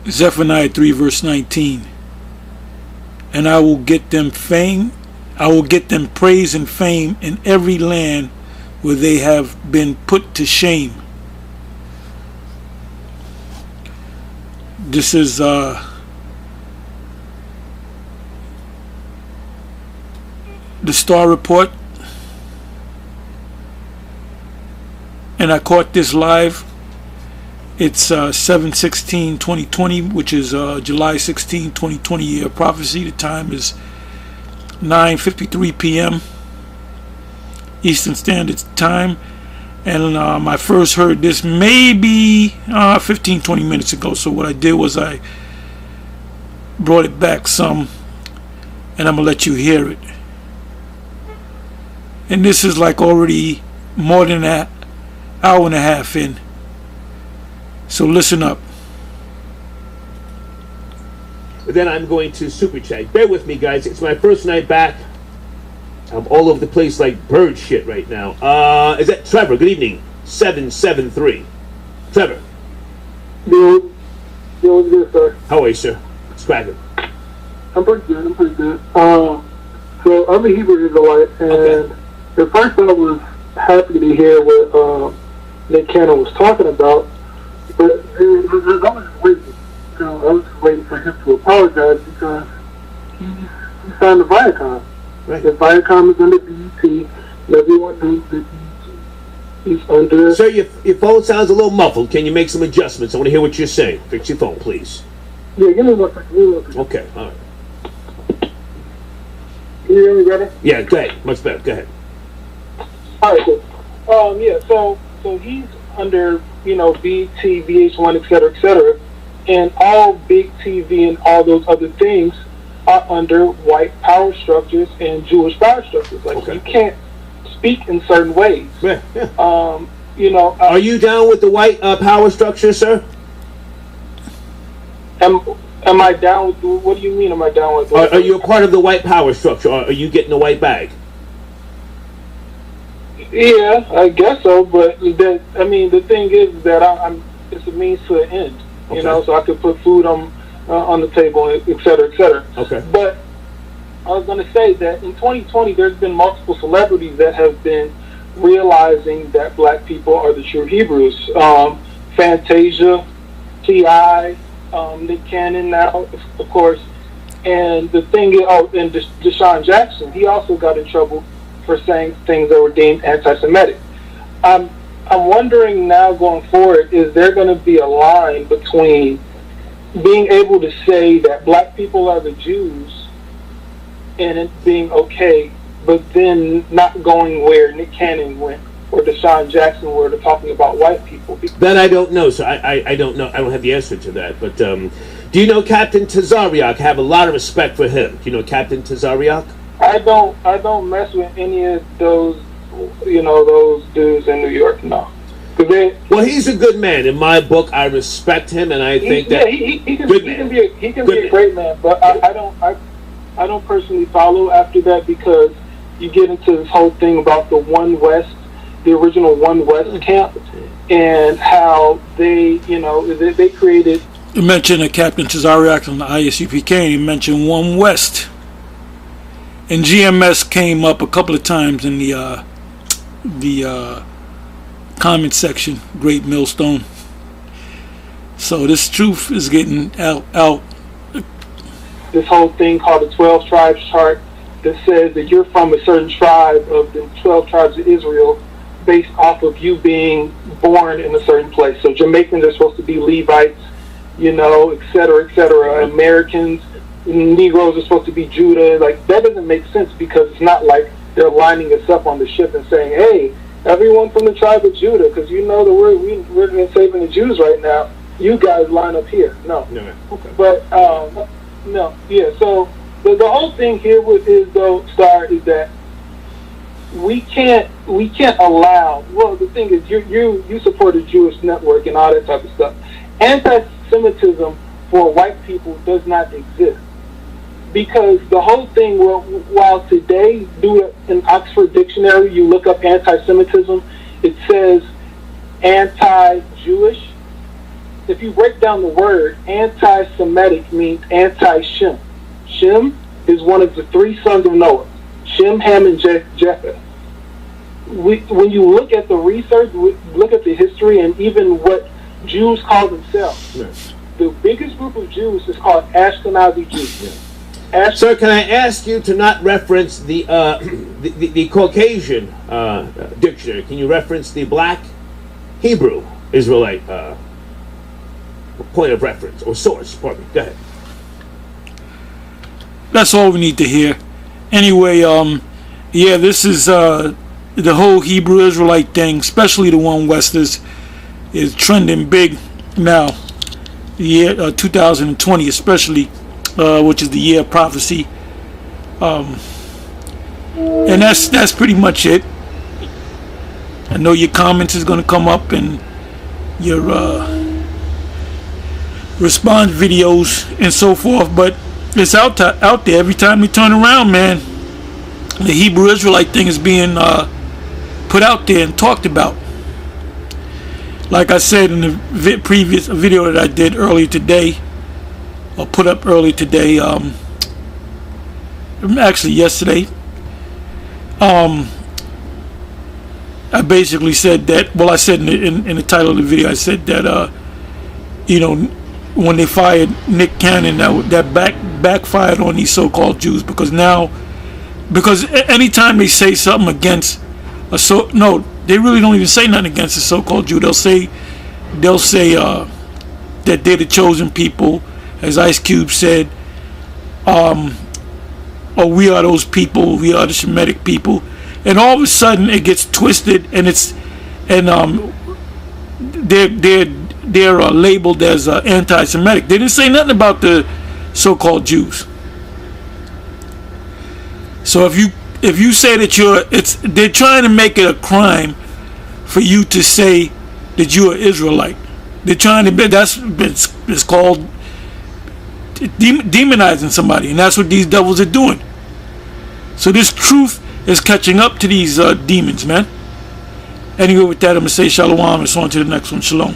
Zephaniah 3 verse 19. And I will get them fame, I will get them praise and fame in every land where they have been put to shame. This is the Star Report, and I caught this live. It's 7/16/2020, which is July 16, 2020 year of prophecy. The time is 9:53 p.m. Eastern Standard Time, and I first heard this maybe 15-20 minutes ago. So what I did was I brought it back some, and I'm gonna let you hear it. And this is like already more than an hour and a half in. So listen up. Then I'm going to super chat. Bear with me, guys. It's my first night back. I'm all over the place like bird shit right now. Is that Trevor? Good evening. 773. Trevor. Yo, what's good, sir? How are you, sir? It's cracking. I'm pretty good. So I'm a Hebrew Israelite, and at first I was happy to hear what Nick Cannon was talking about, but I was waiting. I was waiting for him to apologize because he signed the Viacom. Right. The Viacom is under BET. Everyone knows that he's under. Sir, your phone sounds a little muffled. Can you make some adjustments? I want to hear what you're saying. Fix your phone, please. Yeah, give me one second. Okay, all right. Can you hear me better? Yeah, go ahead. Much better. Go ahead. All right, cool. Yeah, so he's under, BET, VH1, et cetera, and all big TV and all those other things are under white power structures and Jewish power structures. Like, you can't speak in certain ways. Yeah. Are you down with the white power structure, sir? Am I down with what do you mean? Am I down with? Are you a part of the white power structure, or are you getting the white bag? Yeah, I guess so. But the thing is that it's a means to an end. So I could put food on the table, et cetera, et cetera. Okay. But I was going to say that in 2020, there's been multiple celebrities that have been realizing that black people are the true Hebrews. Fantasia, T.I., Nick Cannon now, of course. And the thing is, and Deshaun Jackson, he also got in trouble for saying things that were deemed anti-Semitic. I'm wondering now going forward, is there going to be a line between being able to say that black people are the Jews and it being okay, but then not going where Nick Cannon went or Deshaun Jackson were to talking about white people? That I don't know, so I don't know. I don't have the answer to that. But do you know Captain Tazariak? I have a lot of respect for him. Do you know Captain Tazariak? I don't mess with any of those, those dudes in New York. No. Well, he's a good man. In my book, I respect him, and I think that he can be a great man. But I don't personally follow after that, because you get into this whole thing about the One West, the original One West camp, and how they created. You mentioned Captain Tazariak on the ISUPK, and you mentioned One West. And GMS came up a couple of times in the comment section, Great Millstone. So this truth is getting out. This whole thing called the 12 Tribes Chart that says that you're from a certain tribe of the 12 tribes of Israel based off of you being born in a certain place. So Jamaicans are supposed to be Levites, et cetera, et cetera. Americans, Negroes are supposed to be Judah. Like, that doesn't make sense, because it's not like they're lining us up on the ship and saying, hey, everyone from the tribe of Judah, because that we're saving the Jews right now, you guys line up here. No. Okay. But, no. Yeah, so the whole thing here is Star, is that we can't allow, well, the thing is, you support a Jewish network and all that type of stuff. Anti-Semitism for white people does not exist. Because the whole thing, while today, do an Oxford Dictionary, you look up anti-Semitism, it says anti-Jewish, if you break down the word, anti-Semitic means anti-Shem. Shem is one of the three sons of Noah. Shem, Ham, and Japheth. When you look at the research, look at the history, and even what Jews call themselves, Yes. the biggest group of Jews is called Ashkenazi Jews. Sir, can I ask you to not reference the Caucasian dictionary? Can you reference the Black Hebrew Israelite point of reference or source? Pardon me. Go ahead. That's all we need to hear. Anyway, yeah, this is the whole Hebrew Israelite thing, especially the one Westers, is trending big now. The year 2020, especially, which is the year of prophecy, and that's pretty much it. I know your comments is going to come up and your response videos and so forth, but it's out there every time we turn around, man. The Hebrew Israelite thing is being put out there and talked about. Like I said in the previous video that I did earlier today, or put up earlier today, actually yesterday, I basically said that, well, I said in the title of the video, I said that, you know, when they fired Nick Cannon, that backfired on these so-called Jews, because anytime they say something against they really don't even say nothing against the so-called Jew. They'll say that they're the chosen people, as Ice Cube said, or we are those people, we are the Shemitic people, and all of a sudden it gets twisted, and they're labeled as anti-Semitic. They didn't say nothing about the so-called Jews. So if you say that they're trying to make it a crime for you to say that you're an Israelite. They're trying to it's called demonizing somebody, and that's what these devils are doing. So this truth is catching up to these demons, man. Anyway, with that, I'm gonna say shalom. It's on to the next one. Shalom.